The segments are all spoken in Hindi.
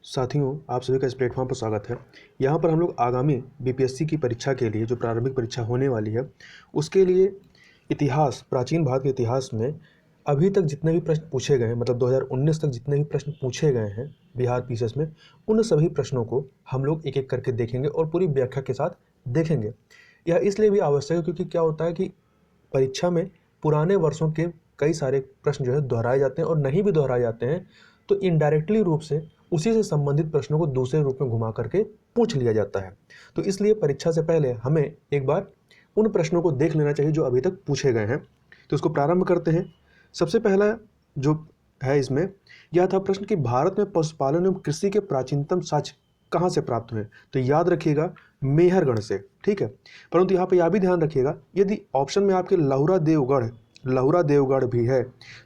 साथियों, आप सभी का इस प्लेटफॉर्म पर स्वागत है। यहाँ पर हम लोग आगामी बीपीएससी की परीक्षा के लिए जो प्रारंभिक परीक्षा होने वाली है, उसके लिए इतिहास, प्राचीन भारत के इतिहास में अभी तक जितने भी प्रश्न पूछे गए हैं, मतलब 2019 तक जितने भी प्रश्न पूछे गए हैं बिहार पीसीएस में, उन सभी प्रश्नों को हम लोग एक एक करके देखेंगे और पूरी व्याख्या के साथ देखेंगे। यह इसलिए भी आवश्यक है क्योंकि क्या होता है कि परीक्षा में पुराने वर्षों के कई सारे प्रश्न जो है दोहराए जाते हैं, और नहीं भी दोहराए जाते हैं तो इनडायरेक्टली रूप से उसी से संबंधित प्रश्नों को दूसरे रूप में घुमा करके पूछ लिया जाता है। तो इसलिए परीक्षा से पहले हमें एक बार उन प्रश्नों को देख लेना चाहिए जो अभी तक पूछे गए हैं। तो इसको प्रारंभ करते हैं। सबसे पहला जो है इसमें यह था प्रश्न कि भारत में पशुपालन एवं कृषि के प्राचीनतम साक्ष्य कहाँ से प्राप्त हुए। तो याद रखिएगा, मेहरगढ़ से। ठीक है, परंतु यहाँ पे यह भी ध्यान रखिएगा, यदि ऑप्शन में आपके लहुरा देवगढ़ भी है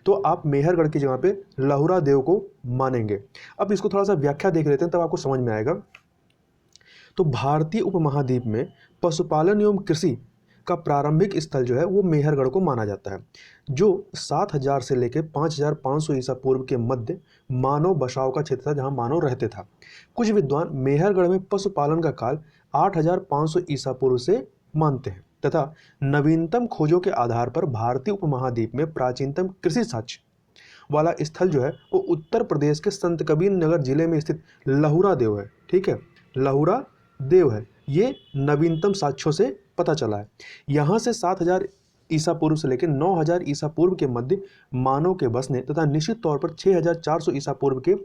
तो आप मेहरगढ़ की जगह पे लहुरा देव को मानेंगे। अब इसको थोड़ा सा व्याख्या देख लेते हैं, तब आपको समझ में आएगा। तो भारतीय उपमहाद्वीप में पशुपालन एवं कृषि का प्रारंभिक स्थल जो है वो मेहरगढ़ को माना जाता है, जो 7000 से लेकर 5500 ईसा पूर्व के मध्य मानव बसाव का क्षेत्र था, जहां मानव रहते था। कुछ विद्वान मेहरगढ़ में पशुपालन का काल 8500 ईसा पूर्व से मानते हैं तथा नवीनतम खोजों के आधार पर भारतीय उपमहाद्वीप में प्राचीनतम कृषि साक्ष्य वाला स्थल जो है वो उत्तर प्रदेश के संत कबीर नगर जिले में स्थित लहुरा देव है। ठीक है, लहुरा देव है, ये नवीनतम साक्ष्यों से पता चला है। यहाँ से 7000 ईसा पूर्व से लेकर 9000 ईसा पूर्व के मध्य मानव के बसने तथा निश्चित तौर पर 6400 ईसा पूर्व के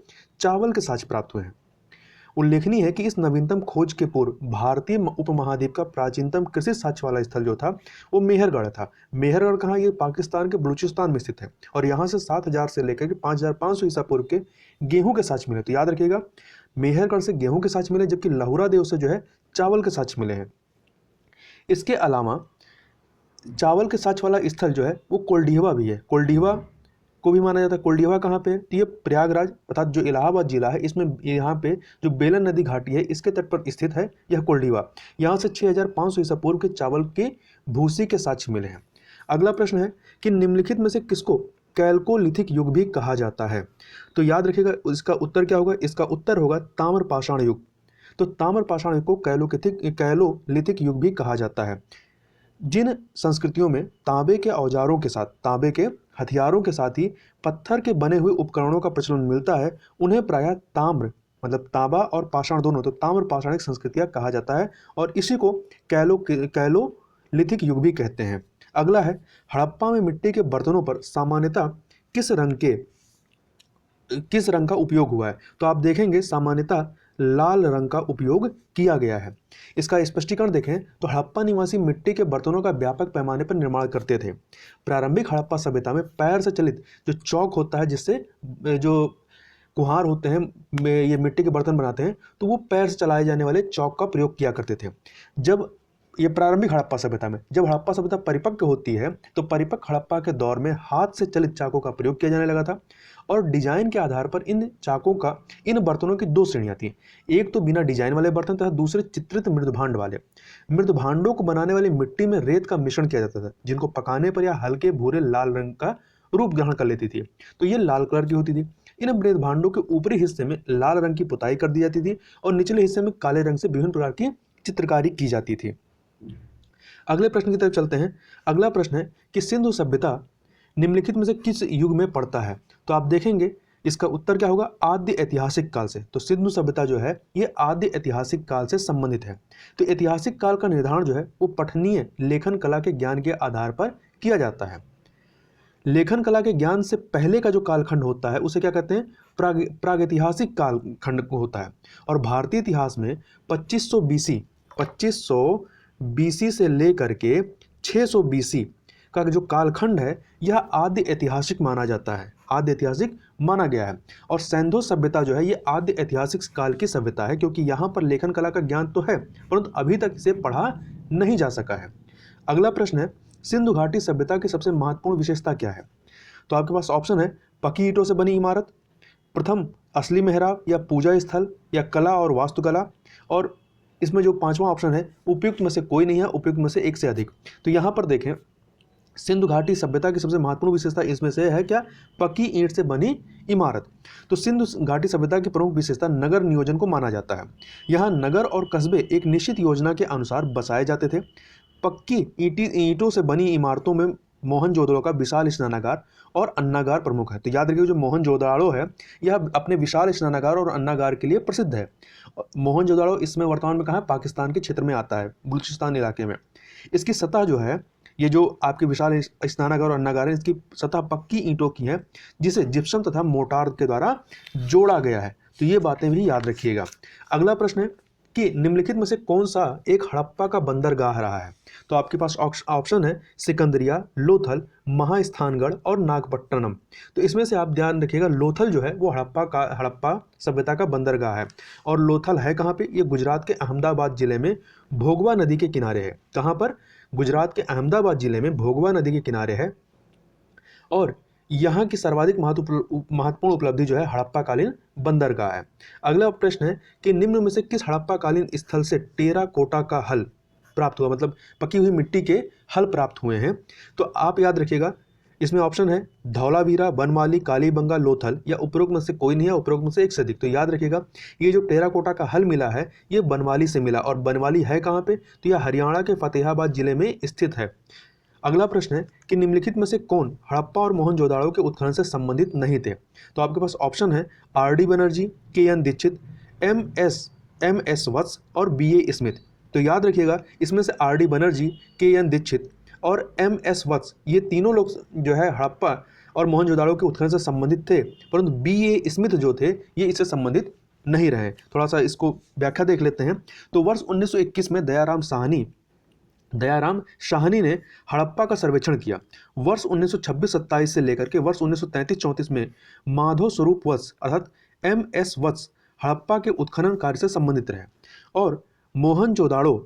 चावल के साक्ष्य प्राप्त हुए हैं। उल्लेखनीय है कि इस नवीनतम खोज के पूर्व भारतीय उपमहाद्वीप का प्राचीनतम कृषि साक्ष्य वाला स्थल जो था वो मेहरगढ़ था। मेहरगढ़ कहाँ, ये पाकिस्तान के बलूचिस्तान में स्थित है, और यहाँ से 7000 से लेकर 5500 ईसा पूर्व के गेहूं के साक्ष्य मिले। तो याद रखिएगा, मेहरगढ़ से गेहूं के साक्ष्य मिले, जबकि लहुरा देव से जो है चावल के साक्ष्य मिले हैं। इसके अलावा चावल के साक्ष्य वाला स्थल जो है वो कोल्डीहवा भी है। कोल्डीहवा को भी माना जाता है। कोल्डीहवा कहाँ पे है, तो ये प्रयागराज अर्थात जो इलाहाबाद जिला है, इसमें यहाँ पे जो बेलन नदी घाटी है इसके तट पर स्थित है यह कोल्डीहवा। यहाँ से 6500 ईसा पूर्व के चावल के भूसी के साक्ष्य मिले हैं। अगला प्रश्न है कि निम्नलिखित में से किसको कैल्कोलिथिक युग भी कहा जाता है। तो याद रखिएगा, इसका उत्तर क्या होगा, इसका उत्तर होगा ताम्र पाषाण युग। तो ताम्र पाषाण युग को कैलोलिथिक युग भी कहा जाता है। जिन संस्कृतियों में तांबे के औजारों के साथ, तांबे के हथियारों के साथ ही पत्थर के बने हुए उपकरणों का प्रचलन मिलता है, उन्हें प्रायः ताम्र, मतलब तांबा और पाषाण दोनों, तो ताम्र पाषाणिक संस्कृतियां कहा जाता है, और इसी को कैलोलिथिक युग भी कहते हैं। अगला है, हड़प्पा में मिट्टी के बर्तनों पर सामान्यतः किस रंग का उपयोग हुआ है। तो आप देखेंगे सामान्यतः लाल रंग का उपयोग किया गया है। इसका स्पष्टीकरण देखें तो हड़प्पा निवासी मिट्टी के बर्तनों का व्यापक पैमाने पर निर्माण करते थे। प्रारंभिक हड़प्पा सभ्यता में पैर से चलित जो चौक होता है, जिससे जो कुम्हार होते हैं ये मिट्टी के बर्तन बनाते हैं, तो वो पैर से चलाए जाने वाले चौक का प्रयोग किया करते थे। जब ये प्रारंभिक हड़प्पा सभ्यता में, जब हड़प्पा सभ्यता परिपक्व होती है तो परिपक्व हड़प्पा के दौर में हाथ से चलित चाकों का प्रयोग किया जाने लगा था, और डिजाइन के आधार पर इन बर्तनों की दो श्रेणियां थी। एक तो बिना डिजाइन वाले बर्तन तथा दूसरे चित्रित मृदभांड वाले। मृदभांडों को बनाने वाली मिट्टी में रेत का मिश्रण किया जाता था, जिनको पकाने पर यह हल्के भूरे लाल रंग का रूप ग्रहण कर लेती थी। तो ये लाल कलर की होती थी। इन मृदभांडों के ऊपरी हिस्से में लाल रंग की पुताई कर दी जाती थी और निचले हिस्से में काले रंग से विभिन्न प्रकार की चित्रकारी की जाती थी। अगले प्रश्न की तरफ चलते हैं। अगला प्रश्न है कि सिंधु सभ्यता निम्नलिखित में से किस युग में पड़ता है। तो आप देखेंगे इसका उत्तर क्या होगा, आद्य ऐतिहासिक काल से। तो सिंधु सभ्यता जो है ये आद्य ऐतिहासिक काल से संबंधित है। तो ऐतिहासिक काल का निर्धारण जो है वो पठनीय लेखन कला के ज्ञान के आधार पर किया जाता है। लेखन कला के ज्ञान से पहले का जो कालखंड होता है उसे क्या कहते हैं, प्रागैतिहासिक कालखंड होता है। और भारतीय इतिहास में 2500 बीसी से लेकर के 600 बीसी का जो कालखंड है यह आद्य ऐतिहासिक माना जाता है, आद्य ऐतिहासिक माना गया है। और सिंधु सभ्यता जो है ये आद्य ऐतिहासिक काल की सभ्यता है, क्योंकि यहाँ पर लेखन कला का ज्ञान तो है परंतु अभी तक इसे पढ़ा नहीं जा सका है। अगला प्रश्न है, सिंधु घाटी सभ्यता की सबसे महत्वपूर्ण विशेषता क्या है। तो आपके पास ऑप्शन है, पक्की ईंटों से बनी इमारत, प्रथम असली मेहराब या पूजा स्थल, या कला और वास्तुकला, और इसमें जो पांचवा ऑप्शन है उपयुक्त में से कोई नहीं है, उपयुक्त में से एक से अधिक। तो यहाँ पर देखें सिंधु घाटी सभ्यता की सबसे महत्वपूर्ण विशेषता इसमें से है क्या? पक्की ईंट से बनी इमारत। तो सिंधु घाटी सभ्यता की प्रमुख विशेषता नगर नियोजन को माना जाता है। यहाँ नगर और कस्बे एक निश्चित योजना के अनुसार बसाए जाते थे। पक्की ईंटों से बनी इमारतों में मोहनजोदड़ो का विशाल स्नानागार और अन्नागार प्रमुख है। तो याद रखिए, जो मोहनजोदड़ो है यह अपने विशाल स्नानागार और अन्नागार के लिए प्रसिद्ध है। मोहनजोदड़ो इसमें वर्तमान में कहाँ है? पाकिस्तान के क्षेत्र में आता है, बलूचिस्तान इलाके में। इसकी सतह जो है, ये जो आपके विशाल स्नानागार और अन्नागार है, इसकी सतह पक्की ईंटों की है जिसे जिप्सम तथा मोर्टार के द्वारा जोड़ा गया है। तो ये बातें भी याद रखिएगा। अगला प्रश्न है कि निम्नलिखित में से कौन सा एक हड़प्पा का बंदरगाह रहा है? तो आपके पास ऑप्शन है सिकंदरिया, लोथल, महास्थानगढ़ और नागपट्टनम। तो इसमें से आप ध्यान रखिएगा, लोथल जो है वो हड़प्पा सभ्यता का बंदरगाह है। और लोथल है कहाँ पे? ये गुजरात के अहमदाबाद जिले में भोगवा नदी के किनारे है। कहाँ पर? गुजरात के अहमदाबाद जिले में भोगवा नदी के किनारे है। और यहाँ की सर्वाधिक महत्वपूर्ण उपलब्धि जो है हड़प्पा कालीन बंदरगाह है। अगला प्रश्न है कि निम्न में से किस हड़प्पा कालीन स्थल से टेराकोटा का हल प्राप्त हुआ? मतलब पकी हुई मिट्टी के हल प्राप्त हुए हैं। तो आप याद रखिएगा, इसमें ऑप्शन है धौलावीरा, बनमाली, कालीबंगा, लोथल, या उपरोक्त में से कोई नहीं है, उपरोक्त में से एक से अधिक। तो याद रखिएगा, ये जो टेराकोटा का हल मिला है ये बनमाली से मिला। और बनमाली है कहाँ पे? तो यह हरियाणा के फतेहाबाद जिले में स्थित है। अगला प्रश्न है कि निम्नलिखित में से कौन हड़प्पा और मोहनजोदड़ो के उत्खनन से संबंधित नहीं थे? तो आपके पास ऑप्शन है आर डी बनर्जी, के एन दीक्षित, एम एस वत्स और बी ए स्मिथ। तो याद रखिएगा, इसमें से आर डी बनर्जी, के एन दीक्षित और एम एस वत्स, ये तीनों लोग जो है हड़प्पा और मोहनजोदड़ो के उत्खनन से संबंधित थे, परंतु बी ए स्मिथ जो थे ये इससे संबंधित नहीं रहे। थोड़ा सा इसको व्याख्या देख लेते हैं। तो वर्ष 1921 में दयाराम शाहनी ने हड़प्पा का सर्वेक्षण किया। वर्ष 1926-27 से लेकर के वर्ष 1933-34 में माधव स्वरूप वत्स अर्थात एम एस वत्स हड़प्पा के उत्खनन कार्य से संबंधित रहे। और मोहनजोदड़ो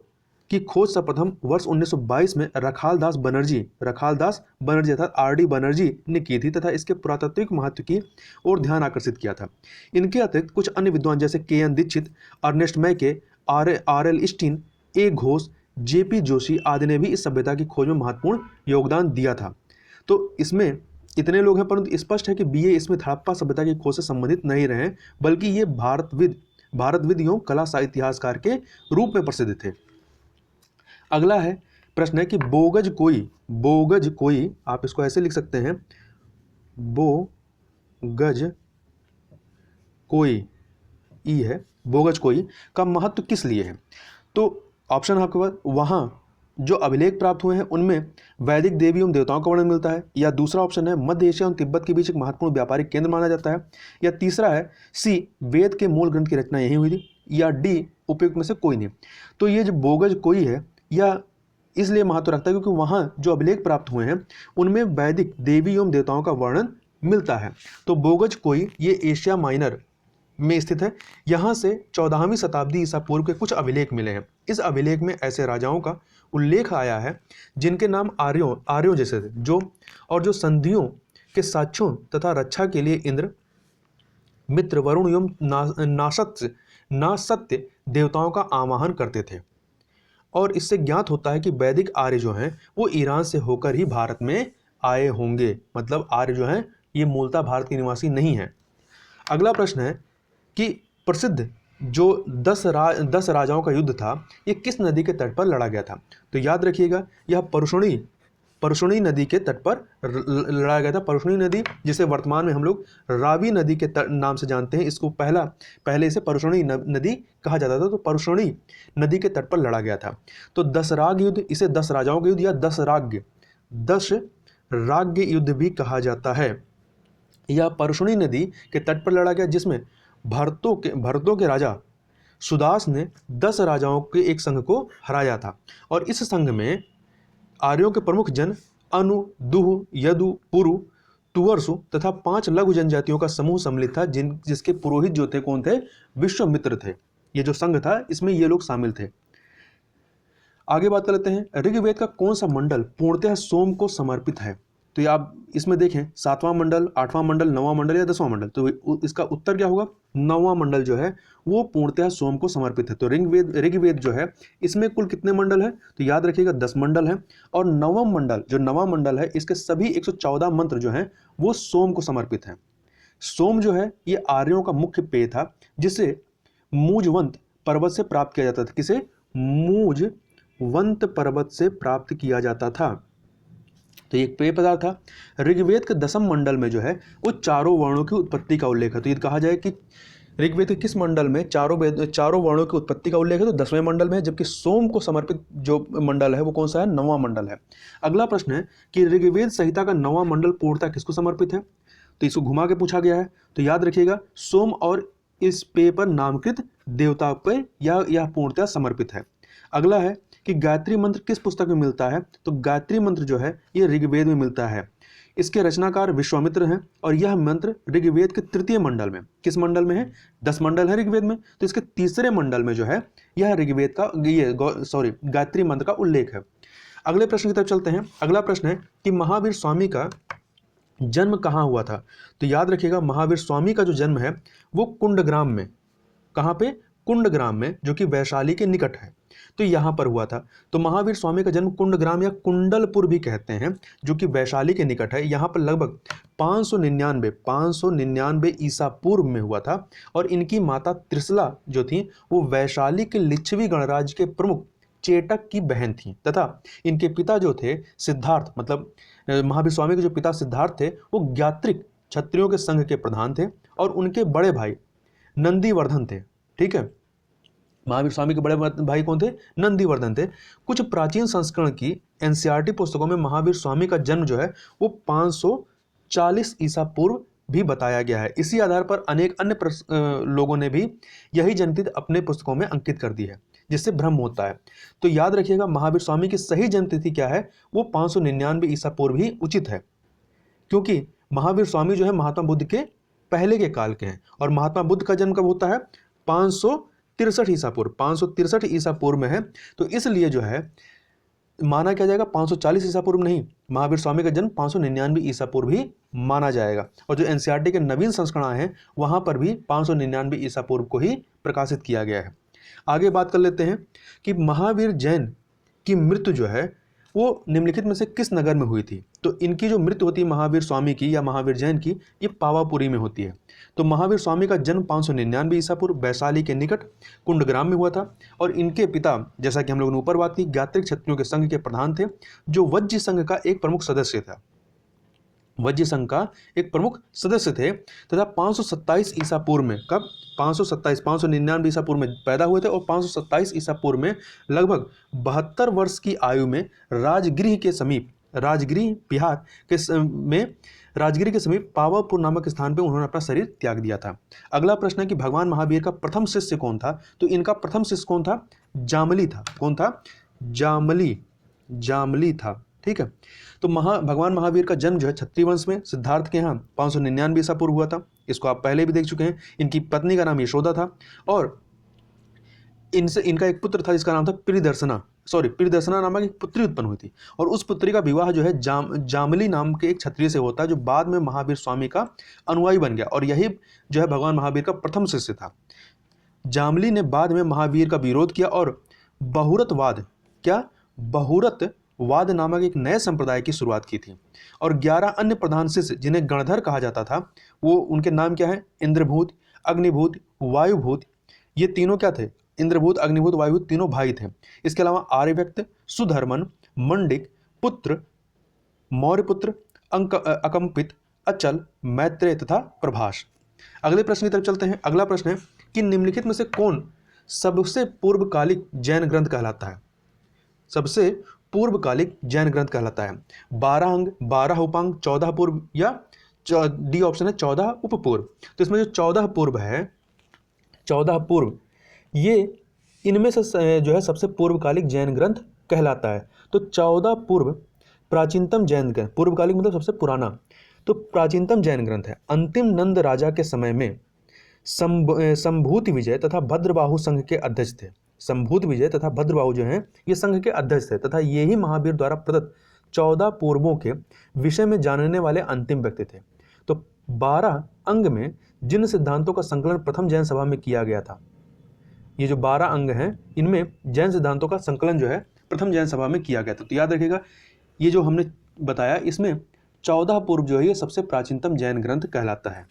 की खोज सर्वप्रथम वर्ष 1922 में रखालदास बनर्जी अर्थात आर डी बनर्जी ने की थी तथा इसके पुरातात्विक महत्व की ओर ध्यान आकर्षित किया था। इनके अतिरिक्त कुछ अन्य विद्वान जैसे के एन दीक्षित, अर्नेस्ट मैके, आर एल स्टीन, ए घोष, जेपी जोशी आदि ने भी इस सभ्यता की खोज में महत्वपूर्ण योगदान दिया था। तो इसमें इतने लोग हैं, परंतु स्पष्ट है कि बी ए स्मिथ हड़प्पा सभ्यता की खोज से संबंधित नहीं रहे, बल्कि ये भारतविद एवं कला इतिहासकार के रूप में प्रसिद्ध थे। अगला है प्रश्न है कि बोगज कोई, आप इसको ऐसे लिख सकते हैं, बोगज कोई ई है, बोगज कोई का महत्व किस लिए है? तो ऑप्शन आपके पास वहाँ जो अभिलेख प्राप्त हुए हैं उनमें वैदिक देवी एवं देवताओं का वर्णन मिलता है, या दूसरा ऑप्शन है मध्य एशिया और तिब्बत के बीच एक महत्वपूर्ण व्यापारिक केंद्र माना जाता है, या तीसरा है सी वेद के मूल ग्रंथ की रचना यहीं हुई थी, या डी उपयुक्त में से कोई नहीं। तो ये जो बोगज कोई है यह इसलिए महत्व रखता है क्योंकि वहाँ जो अभिलेख प्राप्त हुए हैं उनमें वैदिक देवी एवं देवताओं का वर्णन मिलता है। तो बोगज कोई ये एशिया माइनर में स्थित है। यहाँ से 14वीं शताब्दी ईसा पूर्व के कुछ अभिलेख मिले हैं। इस अभिलेख में ऐसे राजाओं का उल्लेख आया है जिनके नाम आर्यों जैसे थे, जो संधियों के साक्ष्यों तथा रक्षा के लिए इंद्र, मित्र, वरुण एवं नासत्य देवताओं का आवाहन करते थे। और इससे ज्ञात होता है कि वैदिक आर्य जो हैं वो ईरान से होकर ही भारत में आए होंगे, मतलब आर्य जो हैं ये मूलतः भारत के निवासी नहीं है। अगला प्रश्न है कि प्रसिद्ध जो 10 राजाओं का युद्ध था ये किस नदी के तट पर लड़ा गया था? तो याद रखिएगा, यह परशुनी नदी के तट पर लड़ा गया था। परशुनी नदी जिसे वर्तमान में हम लोग रावी नदी के नाम से जानते हैं, इसको पहले इसे परशुनी नदी कहा जाता था। तो परशुनी नदी के तट पर लड़ा गया था। तो 10 राग युद्ध, इसे 10 राजाओं का युद्ध या 10 राज्य युद्ध भी कहा जाता है। यह परशुनी नदी के तट पर लड़ा गया जिसमें भरतों के राजा सुदास ने 10 राजाओं के एक संघ को हराया था। और इस संघ में आर्यों के प्रमुख जन अनु, दुह, यदु, पुरु, तुवर्सु तथा 5 लघु जनजातियों का समूह सम्मिलित था, जिसके पुरोहित जो थे कौन थे? विश्वामित्र थे। ये जो संघ था इसमें ये लोग शामिल थे। आगे बात कर लेते हैं, ऋग्वेद का कौन सा मंडल पूर्णतः सोम को समर्पित है? तो ये आप इसमें देखें 7वां मंडल, 8वां मंडल, 9वां मंडल या 10वां मंडल, तो इसका उत्तर क्या होगा? 9वां मंडल जो है वो पूर्णतः सोम को समर्पित है। तो ऋग्वेद जो है इसमें कुल कितने मंडल है? तो याद रखिएगा 10 मंडल है, और 9वां मंडल है इसके सभी 114 मंत्र जो हैं वो सोम को समर्पित हैं। सोम जो है ये आर्यों का मुख्य पेय था, जिसे मूजवंत पर्वत से प्राप्त किया जाता था। किसे? मूजवंत पर्वत से प्राप्त किया जाता था। तो ये एक पेय पदार्थ था। ऋग्वेद के 10वें मंडल में जो है वो चारों वर्णों की उत्पत्ति का उल्लेख है। तो ये कहा जाए कि ऋग्वेद के किस मंडल में चारों वर्णों की उत्पत्ति का उल्लेख है? तो 10वें मंडल में है, जबकि सोम को समर्पित जो मंडल है वो कौन सा है? 9वां मंडल है। अगला प्रश्न है कि ऋग्वेद संहिता का 9वां मंडल पूर्णतः किसको समर्पित है? तो इसको घुमा के पूछा गया है। तो याद रखिएगा सोम और इस पेय पर नामकृत देवता पर यह पूर्णतः समर्पित है। अगला है कि गायत्री मंत्र किस पुस्तक में मिलता है? तो गायत्री मंत्र जो है ये ऋग्वेद में मिलता है। इसके रचनाकार विश्वामित्र हैं, और यह मंत्र ऋग्वेद के 3य मंडल में, किस मंडल में है? 10 मंडल है ऋग्वेद में, तो इसके 3रे मंडल में जो है यह ऋग्वेद का गायत्री मंत्र का उल्लेख है। अगले प्रश्न की तरफ चलते हैं। अगला प्रश्न है कि महावीर स्वामी का जन्म कहाँ हुआ था? तो याद रखिएगा महावीर स्वामी का जो जन्म है वो कुंडग्राम में, कहाँ पे? कुंडग्राम में, जो कि वैशाली के निकट है, तो यहाँ पर हुआ था। तो महावीर स्वामी का जन्म कुंडग्राम या कुंडलपुर भी कहते हैं, जो कि वैशाली के निकट है। यहाँ पर लगभग 599 ईसा पूर्व में हुआ था, और इनकी माता त्रिशला जो थी वो वैशाली के लिच्छवी गणराज्य के प्रमुख चेटक की बहन थी, तथा इनके पिता जो थे सिद्धार्थ, मतलब महावीर स्वामी के जो पिता सिद्धार्थ थे वो ज्ञात्रिक क्षत्रियों के संघ के प्रधान थे, और उनके बड़े भाई नंदीवर्धन थे। ठीक है, महावीर स्वामी के बड़े भाई कौन थे? नंदीवर्धन थे। कुछ प्राचीन संस्करण की एनसीईआरटी पुस्तकों में महावीर स्वामी का जन्म जो है वो 540 ईसा पूर्व भी बताया गया है। इसी आधार पर अनेक अन्य लोगों ने भी यही जन्मतिथि अपने पुस्तकों में अंकित कर दी है, जिससे भ्रम होता है। तो याद रखिएगा महावीर स्वामी की सही जन्मतिथि क्या है? वो 599 ईसा पूर्व ही उचित है, क्योंकि महावीर स्वामी जो है महात्मा बुद्ध के पहले के काल के हैं, और महात्मा बुद्ध का जन्म कब होता है? 563 ईसा पूर्व, 563 ईसा पूर्व में है। तो इसलिए जो है माना क्या जाएगा? 540 ईसा पूर्व नहीं, महावीर स्वामी का जन्म 599 ईसा पूर्व ही माना जाएगा। और जो एनसीईआरटी के नवीन संस्करण आए हैं वहां पर भी 599 ईसा पूर्व को ही प्रकाशित किया गया है। आगे बात कर लेते हैं कि महावीर जैन की मृत्यु जो है वो निम्नलिखित में से किस नगर में हुई थी? तो इनकी जो मृत्यु होती है महावीर स्वामी की या महावीर जैन की, ये पावापुरी में होती है। तो महावीर स्वामी का जन्म 599 ईसा पूर्व वैशाली के निकट कुंडग्राम में हुआ था, और इनके पिता, जैसा कि हम लोगों ने ऊपर बात की, ज्ञात्रिक क्षत्रियों के संघ के प्रधान थे, जो वज्र संघ का एक प्रमुख सदस्य था। वज्र संघ का एक प्रमुख सदस्य थे, तथा 527 ईसा पूर्व में, कब? 599 ईसा पूर्व में पैदा हुए थे, और 527 ईसा पूर्व में लगभग 72 वर्ष की आयु में राजगृह के समीप, राजगृह बिहार के समीप पावापुर नामक स्थान पर उन्होंने अपना शरीर त्याग दिया था। अगला प्रश्न है कि भगवान महावीर का प्रथम शिष्य कौन था? तो इनका प्रथम शिष्य कौन था? जामली था। कौन था? जामली था। ठीक है, तो भगवान महावीर का जन्म जो है क्षत्रिय वंश में सिद्धार्थ के यहाँ 599 ईसा पूर्व हुआ था। इसको आप पहले भी देख चुके हैं। इनकी पत्नी का नाम यशोदा था, और इनका एक पुत्र था जिसका नाम था प्रियदर्शना नामक एक पुत्री उत्पन्न हुई थी, और उस पुत्री का विवाह जो है जामली नाम के एक क्षत्रिय से होता है, जो बाद में महावीर स्वामी का अनुयायी बन गया, और यही जो है भगवान महावीर का प्रथम शिष्य था। जामली ने बाद में महावीर का विरोध किया और बहुरतवाद नामक एक नए संप्रदाय की शुरुआत की थी, और 11 अन्य प्रधान शिष्य जिन्हें गणधर कहा जाता था, वो उनके नाम क्या है? इंद्रभूत, अग्निभूत, वायुभूत। ये तीनों क्या थे? इंद्रभूत, अग्निभूत, वायुभूत तीनों भाई थे। इसके अलावा आर्यव्यक्त, सुधर्मन, मंडिक पुत्र, मौर्यपुत्र, अकंपित, अचल, मैत्रेय तथा प्रभास। अगले प्रश्न की तरफ चलते हैं। अगला प्रश्न है कि निम्नलिखित में से कौन सबसे पूर्वकालिक जैन ग्रंथ कहलाता है? सबसे पूर्वकालिक जैन ग्रंथ कहलाता है 12 अंग, 12 उपांग, 14 पूर्व, या डी ऑप्शन है 14 उपपूर्व। तो इसमें जो 14 पूर्व है, 14 पूर्व, ये इनमें से जो है सबसे पूर्वकालिक जैन ग्रंथ कहलाता है। तो 14 पूर्व प्राचीनतम जैन ग्रंथ, पूर्वकालिक मतलब सबसे पुराना, तो प्राचीनतम जैन ग्रंथ है। अंतिम नंद राजा के समय में संभूति विजय तथा भद्रबाहु संघ के अध्यक्ष थे। संभूत विजय तथा भद्रबाहु जो हैं ये संघ के अध्यक्ष थे, तथा ये ही महावीर द्वारा प्रदत्त 14 पूर्वों के विषय में जानने वाले अंतिम व्यक्ति थे। तो 12 अंग में जिन सिद्धांतों का संकलन प्रथम जैन सभा में किया गया था, ये जो 12 अंग हैं इनमें जैन सिद्धांतों का संकलन जो है प्रथम जैन सभा में किया गया था। तो याद रखिएगा, ये जो हमने बताया इसमें 14 पूर्व जो है ये सबसे प्राचीनतम जैन ग्रंथ कहलाता है।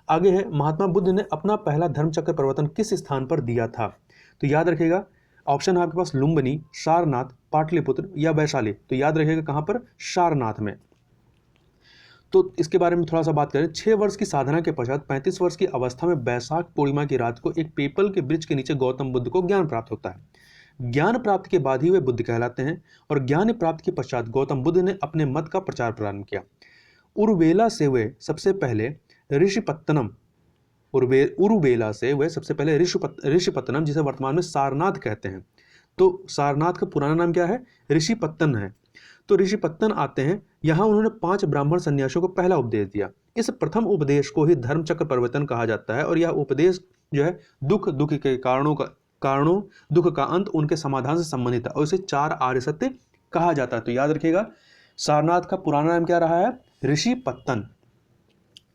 आगे है, महात्मा बुद्ध ने अपना पहला धर्मचक्र प्रवर्तन किस स्थान पर दिया था? तो याद रखिएगा, ऑप्शन है आपके पास लुम्बिनी, सारनाथ, पाटलिपुत्र या वैशाली। तो याद रखिएगा कहाँ पर? सारनाथ में। तो इसके बारे में थोड़ा सा बात करें। 6 वर्ष की साधना के पश्चात 35 वर्ष की अवस्था में बैसाख पूर्णिमा की रात को एक पीपल के वृक्ष के नीचे गौतम बुद्ध को ज्ञान प्राप्त होता है। ज्ञान प्राप्त के बाद ही वे बुद्ध कहलाते हैं और ज्ञान प्राप्त के पश्चात गौतम बुद्ध ने अपने मत का प्रचार प्रारंभ किया। उरुवेला से वे सबसे पहले ऋषिपत्तनम उरुवेला से वे सबसे पहले ऋषिपत्तनम, जिसे वर्तमान में सारनाथ कहते हैं। तो सारनाथ का पुराना नाम क्या है? ऋषिपत्तन है। तो ऋषिपत्तन आते हैं, यहाँ उन्होंने 5 ब्राह्मण सन्यासियों को पहला उपदेश दिया। इस प्रथम उपदेश को ही धर्मचक्र प्रवर्तन कहा जाता है और यह उपदेश जो है दुख के कारणों दुख का अंत, उनके समाधान से संबंधित है और इसे 4 आर्य सत्य कहा जाता है। तो याद रखिएगा, सारनाथ का पुराना नाम क्या रहा है? ऋषिपत्तन।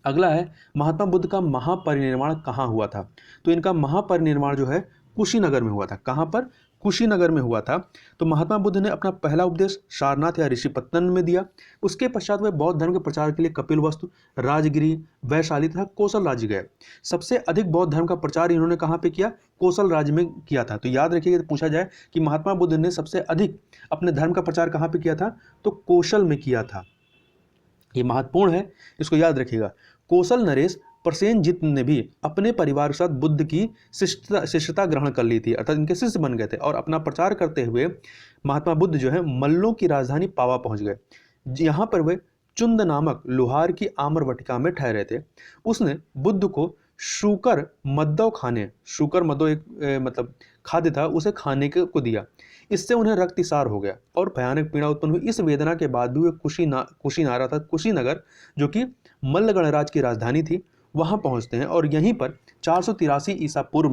अगला है, महात्मा बुद्ध का महापरिनिर्वाण कहाँ हुआ था? तो इनका महापरिनिर्वाण जो है कुशीनगर में हुआ था। कहाँ पर? कुशीनगर में हुआ था। तो महात्मा बुद्ध ने अपना पहला उपदेश सारनाथ या ऋषिपत्तन में दिया। उसके पश्चात वे बौद्ध धर्म के प्रचार के लिए कपिलवस्तु, राजगिरी, वैशाली तथा कौशल राज्य गए। सबसे अधिक बौद्ध धर्म का प्रचार इन्होंने कहाँ पे किया? कौशल राज्य में किया था। तो याद रखिएगा, पूछा जाए कि महात्मा बुद्ध ने सबसे अधिक अपने धर्म का प्रचार कहाँ पे किया था? तो कौशल में किया था। ये महत्वपूर्ण है, इसको याद रखिएगा। कौशल नरेश प्रसेनजित ने भी अपने परिवार के साथ बुद्ध की शिष्यता ग्रहण कर ली थी, अर्थात इनके शिष्य बन गए थे और अपना प्रचार करते हुए महात्मा बुद्ध जो है मल्लों की राजधानी पावा पहुंच गए। यहाँ पर वे चुंद नामक लोहार की आम्रवटिका में ठहरे थे। उसने बुद्ध को शूकर मद्दव एक मतलब खाद्य था, उसे खाने को दिया। इससे उन्हें रक्तस्राव हो गया और भयानक पीड़ा उत्पन्न हुई। इस वेदना के बाद भी वे कुशीनगर जो कि मल्ल गणराज की राजधानी थी, वहां पहुंचते हैं और यहीं पर 483 ईसा पूर्व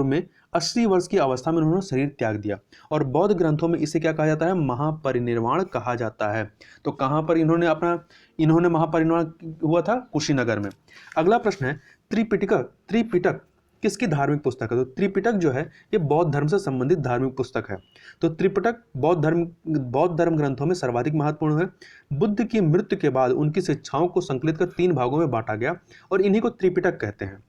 में 80 वर्ष की अवस्था में उन्होंने शरीर त्याग दिया और बौद्ध ग्रंथों में इसे क्या कहा जाता है? महापरिनिर्वाण कहा जाता है। तो कहां पर इन्होंने महापरिनिर्वाण हुआ था? कुशीनगर में। अगला प्रश्न है, त्रिपिटक किसकी धार्मिक पुस्तक है? तो त्रिपिटक जो है ये बौद्ध धर्म से संबंधित धार्मिक पुस्तक है। तो त्रिपिटक बौद्ध धर्म ग्रंथों में सर्वाधिक महत्वपूर्ण है। बुद्ध की मृत्यु के बाद उनकी शिक्षाओं को संकलित कर 3 भागों में बांटा गया और इन्हीं को त्रिपिटक कहते हैं।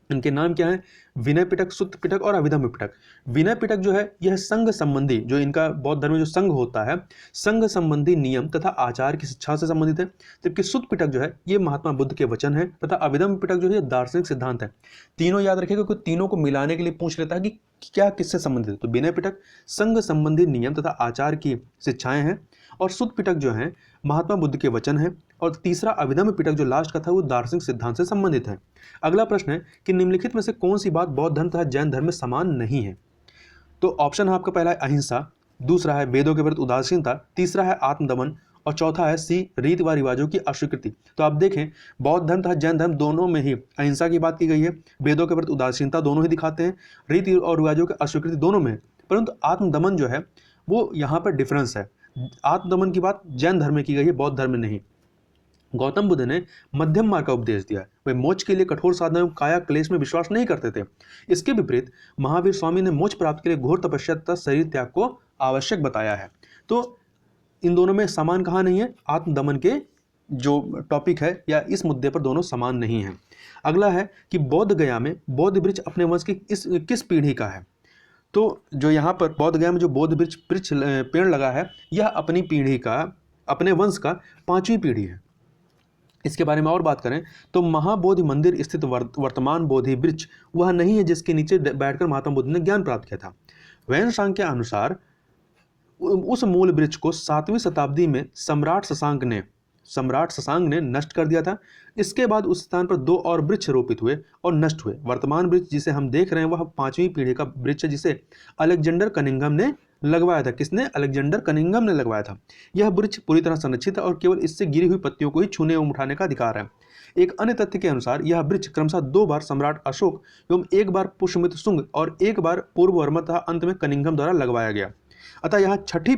इनके नाम क्या है? विनय पिटक, सुत्त पिटक और अभिधम्म पिटक। विनय पिटक जो है यह संघ संबंधी, जो इनका बौद्ध धर्म में जो संघ होता है, संघ संबंधी नियम तथा आचार की शिक्षा से संबंधित है। जबकि सुत्त पिटक जो है ये महात्मा बुद्ध के वचन है तथा अभिधम्म पिटक जो है दार्शनिक सिद्धांत है। तीनों याद रखिएगा, क्योंकि तीनों को मिलाने के लिए पूछ लेता है कि क्या किससे संबंधित है। तो विनय पिटक संघ संबंधी नियम तथा आचार की शिक्षाएं हैं और सुत्त पिटक जो है महात्मा बुद्ध के वचन है और तीसरा अभिधम्म पिटक जो लास्ट का था वो दार्शनिक सिद्धांत से संबंधित है। अगला प्रश्न है कि निम्नलिखित में से कौन सी बात बौद्ध धर्म तथा जैन धर्म में समान नहीं है? तो ऑप्शन है आपका पहला है अहिंसा, दूसरा है वेदों के प्रति उदासीनता, तीसरा है आत्मदमन और चौथा है सी रीति व रिवाजों की अस्वीकृति। तो आप देखें, बौद्ध धर्म तथा जैन धर्म दोनों में ही अहिंसा की बात की गई है, वेदों के प्रति उदासीनता दोनों ही दिखाते हैं, रीति और रिवाजों की अस्वीकृति दोनों में है, परंतु आत्मदमन जो है वो यहाँ पर डिफरेंस है। आत्मदमन की बात जैन धर्म में की गई है, बौद्ध धर्म में नहीं। गौतम बुद्ध ने मध्यम मार्ग का उपदेश दिया। वे मोक्ष के लिए कठोर साधना एवं काया क्लेश में विश्वास नहीं करते थे। इसके विपरीत महावीर स्वामी ने मोक्ष प्राप्त के लिए घोर तपस्या तथा शरीर त्याग को आवश्यक बताया है। तो इन दोनों में समान कहाँ नहीं है? आत्मदमन के जो टॉपिक है या इस मुद्दे पर दोनों समान नहीं है। अगला है कि बौद्ध गया में बौद्ध वृक्ष अपने वंश की किस पीढ़ी का है? तो जो यहाँ पर बौद्ध गया में जो बौद्ध वृक्ष पेड़ लगा है यह अपनी पीढ़ी का, अपने वंश का 5वीं पीढ़ी है। इसके बारे में और बात करें तो महाबोधि मंदिर स्थित वर्तमान बोधि वृक्ष वह नहीं है जिसके नीचे बैठकर महात्मा बुद्ध ने ज्ञान प्राप्त किया था। वैनसांग के अनुसार उस मूल वृक्ष को 7वीं शताब्दी में सम्राट शशांक ने नष्ट कर दिया था। इसके बाद उस स्थान पर 2 और वृक्ष रोपित हुए और नष्ट हुए। वर्तमान वृक्ष जिसे हम देख रहे हैं वह 5वीं पीढ़ी का वृक्ष है जिसे अलेक्जेंडर कनिंघम ने लगवाया था। किसने? अलेक्जेंडर कनिंघम ने लगवाया था। यह वृक्ष पूरी तरह संरक्षित है और केवल इससे गिरी हुई पत्तियों को ही छूने एवं उठाने का अधिकार है। एक अन्य तथ्य के अनुसार यह वृक्ष क्रमशः 2 बार सम्राट अशोक एवं 1 बार पुष्यमित्र शुंग और 1 बार पूर्ववर्मा तथा अंत में कनिंघम द्वारा लगवाया गया। अतः यहाँ छठी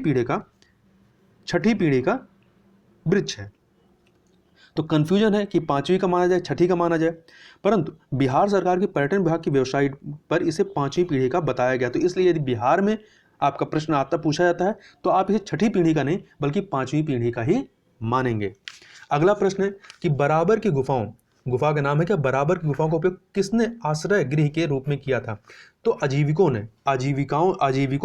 पीढ़ी का वृक्ष है। तो कंफ्यूजन है कि पांचवी का माना जाए, छठी का माना जाए, परंतु बिहार सरकार के पर्यटन विभाग की वेबसाइट पर इसे पांचवी पीढ़ी का बताया गया। तो इसलिए यदि बिहार में आपका प्रश्न आता पूछा जाता है तो आप इसे छठी पीढ़ी का नहीं बल्कि पांचवी पीढ़ी का ही मानेंगे। अगला प्रश्न है कि बराबर की गुफाओं, गुफा का नाम है क्या, बराबर की गुफाओं का उपयोग किसने आश्रय गृह के रूप में किया था? तो आजीविकों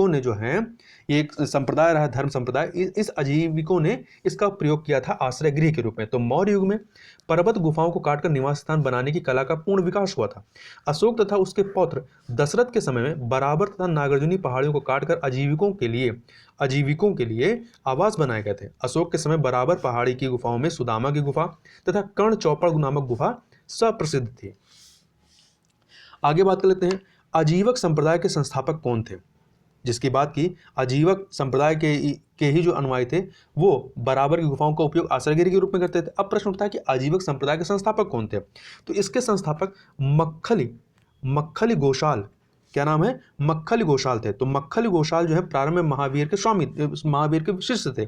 ने जो है, ये एक संप्रदाय रहा, धर्म संप्रदाय, इस आजीविकों ने इसका प्रयोग किया था आश्रय गृह के रूप में। तो मौर्य युग में पर्वत गुफाओं को काटकर निवास स्थान बनाने की कला का पूर्ण विकास हुआ था। अशोक तथा उसके पौत्र दशरथ के समय में बराबर तथा नागार्जुनी पहाड़ियों को काटकर आजीविकों के लिए आवास बनाए गए थे। अशोक के समय बराबर पहाड़ी की गुफाओं में सुदामा की गुफा तथा कर्ण चौपड़ नामक गुफा सुप्रसिद्ध थी। आगे बात कर लेते हैं, आजीवक संप्रदाय के संस्थापक कौन थे? जिसकी बात की, आजीवक संप्रदाय के ही जो अनुयायी थे वो बराबर की गुफाओं का उपयोग आश्रयगिरी के रूप में करते थे। अब प्रश्न उठता है कि आजीवक संप्रदाय के संस्थापक कौन थे? तो इसके संस्थापक मक्खली घोषाल, क्या नाम है, मक्खली घोषाल थे। तो मक्खली घोषाल जो है प्रारंभ में महावीर के शिष्य थे,